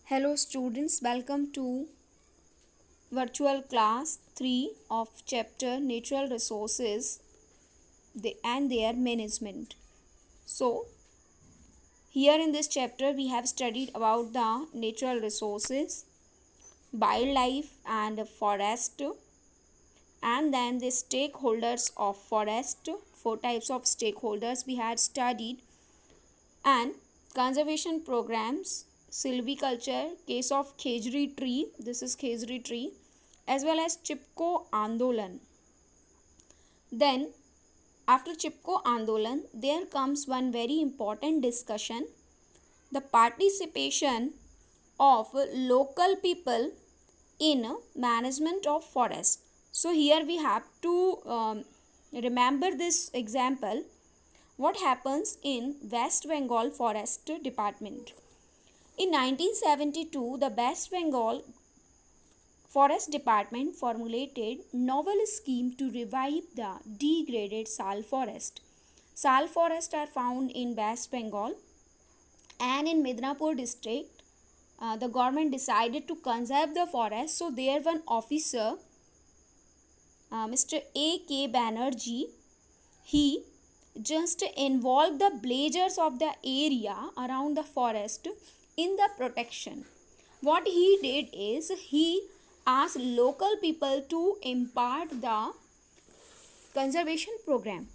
Hello students, welcome to virtual class 3 of chapter Natural Resources and their management. So, here in this chapter we have studied about the natural resources, wildlife and forest, and then the stakeholders of forest. Four types of stakeholders we had studied, and conservation programs, silviculture, case of khejri tree, this is khejri tree, as well as Chipko Andolan. Then after Chipko Andolan there comes one very important discussion, the participation of local people in management of forest. So here we have to remember this example, what happens in West Bengal Forest Department. In 1972, the West Bengal Forest Department formulated novel scheme to revive the degraded sal forest. Sal forests are found in West Bengal, and in Midnapur district, the government decided to conserve the forest. So there one officer, Mr. A.K. Banerjee, he just involved the villagers of the area around the forest in the protection. What he did is he asked local people to impart the conservation program,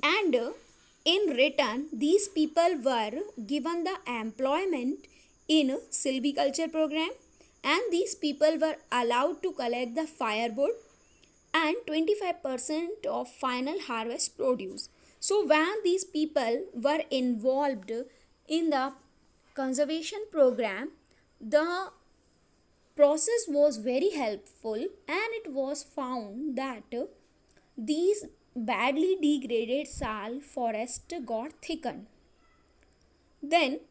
and in return these people were given the employment in silviculture program, and these people were allowed to collect the firewood and 25% of final harvest produce. So when these people were involved in the conservation program, the process was very helpful, and it was found that these badly degraded sal forest got thickened. Then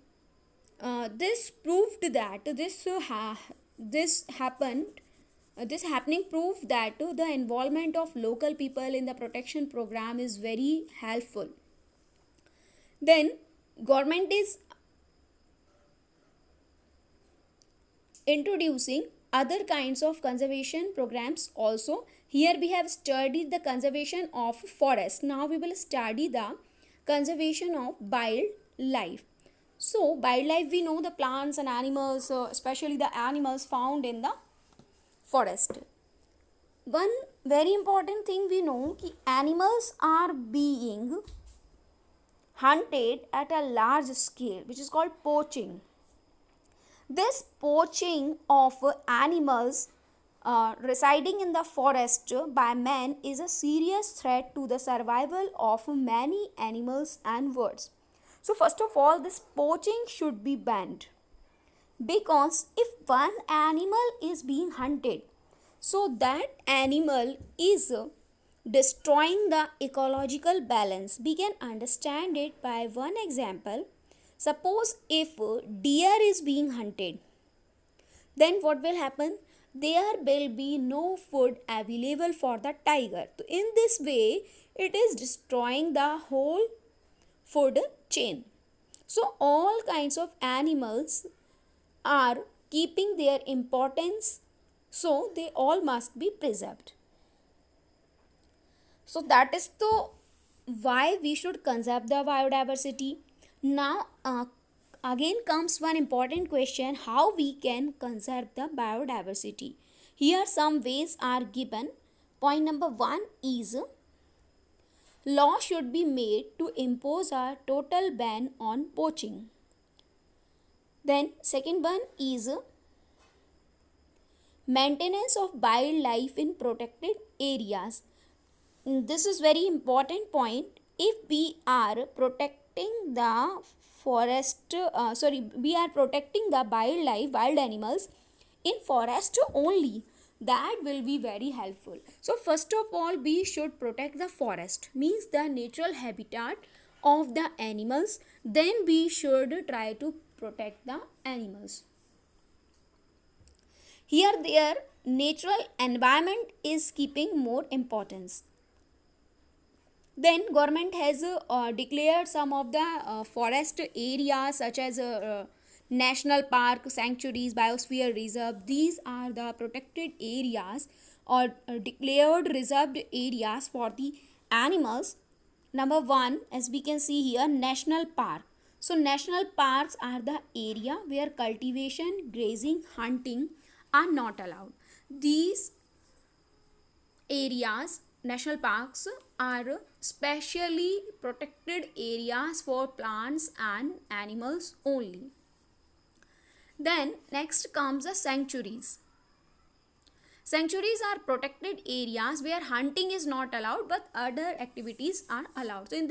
this proved that this happened this happening proved that the involvement of local people in the protection program is very helpful. Then government is introducing other kinds of conservation programs also. Here we have studied the conservation of forest. Now we will study the conservation of wildlife. So wildlife, we know the plants and animals, especially the animals found in the forest. One very important thing we know कि animals are being hunted at a large scale, which is called poaching. This poaching of animals residing in the forest by man is a serious threat to the survival of many animals and birds. So first of all, this poaching should be banned, because if one animal is being hunted, so that animal is destroying the ecological balance. We can understand it by one example. Suppose if deer is being hunted, then what will happen? There will be no food available for the tiger. So in this way, it is destroying the whole food chain. So all kinds of animals are keeping their importance, so they all must be preserved. So that is the why we should conserve the biodiversity. Now again comes one important question, how we can conserve the biodiversity. Here some ways are given. Point number 1 is law should be made to impose a total ban on poaching. Then second one is maintenance of wildlife in protected areas. This is very important point. If we are protecting the we are protecting the wildlife, wild animals in forest only, that will be very helpful. So first of all, we should protect the forest, means the natural habitat of the animals. Then we should try to protect the animals. Here their natural environment is keeping more importance. Then government has declared some of the forest areas such as national park, sanctuaries, biosphere reserve. These are the protected areas or declared reserved areas for the animals. Number one, as we can see here, national park. So national parks are the area where cultivation, grazing, hunting are not allowed. These areas, national parks, are specially protected areas for plants and animals only. Then next comes the sanctuaries. Sanctuaries are protected areas where hunting is not allowed but other activities are allowed. So in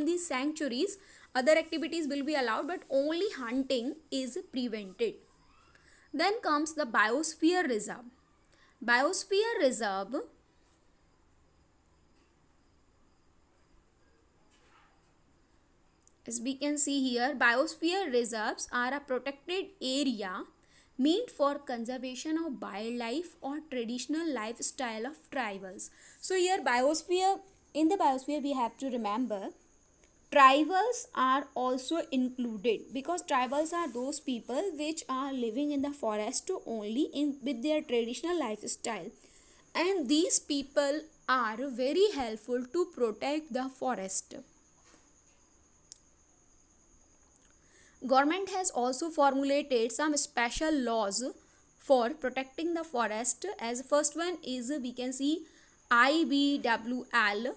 these sanctuaries, other activities will be allowed but only hunting is prevented. Then comes the biosphere reserve. Biosphere reserve, as we can see here, biosphere reserves are a protected area meant for conservation of wildlife or traditional lifestyle of tribals. So here biosphere, in the biosphere we have to remember tribals are also included, because tribals are those people which are living in the forest only in with their traditional lifestyle, and these people are very helpful to protect the forest. Government has also formulated some special laws for protecting the forest. As first one is, we can see IBWL,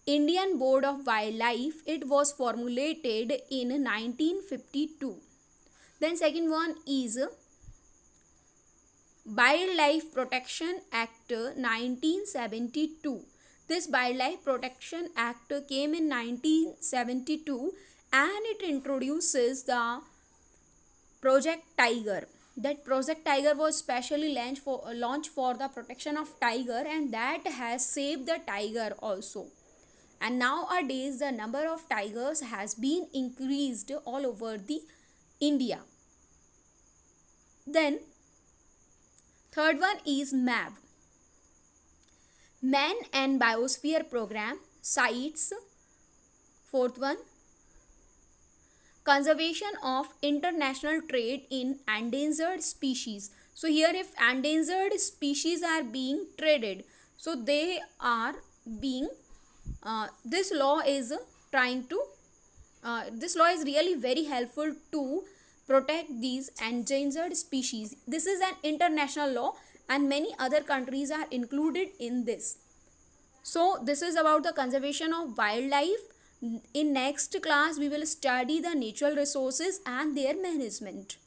Indian Board of Wildlife. It was formulated in 1952. Then second one is Wildlife Protection Act 1972. This Wildlife Protection Act came in 1972 and it introduces the Project Tiger. That Project Tiger was specially launched for the protection of tiger, and that has saved the tiger also. And nowadays the number of tigers has been increased all over the India. Then third one is MAB, Man and Biosphere Program cites. Fourth one, conservation of international trade in endangered species. So here if endangered species are being traded, so they are being this law is trying to this law is really very helpful to protect these endangered species. This is an international law and many other countries are included in this. So this is about the conservation of wildlife. In next class we will study the natural resources and their management.